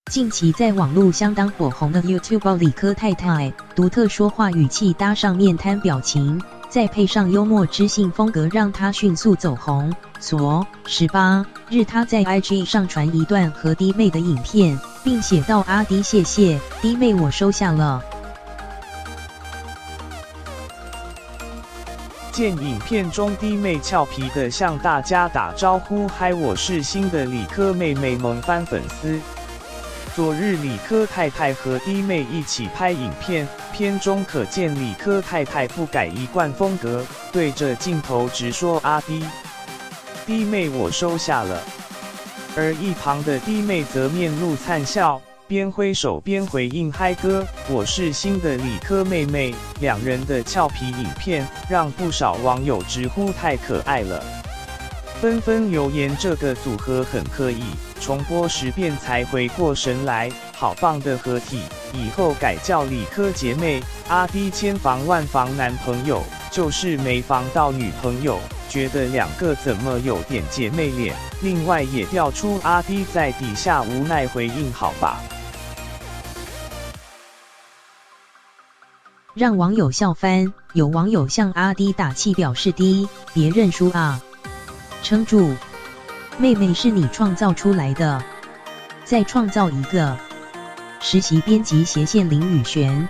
近期在网络相当火红的 YouTuber 理科太太，独特说话语气搭上面瘫表情，再配上幽默知性风格，让她迅速走红。18日，她在 IG 上传一段和弟妹的影片，并写道：阿弟谢谢，弟妹我收下了。见影片中弟妹俏皮的向大家打招呼，嗨，我是新的理科妹妹，萌翻粉丝。昨日理科太太和弟妹一起拍影片，片中可见理科太太不改一贯风格，对着镜头直说阿弟，弟妹我收下了。而一旁的弟妹则面露灿笑，边挥手边回应嗨哥，我是新的理科妹妹。两人的俏皮影片让不少网友直呼太可爱了，纷纷留言这个组合很可以，重播10遍才回过神来，好棒的合体，以后改叫理科姐妹。阿弟千防万防男朋友，就是没防到女朋友，觉得两个怎么有点姐妹脸。另外也调出阿弟在底下无奈回应好吧，让网友笑翻。有网友向阿弟打气表示：弟，别认输啊，撑住，妹妹是你创造出来的，再创造一个。实习编辑斜线林宇璇。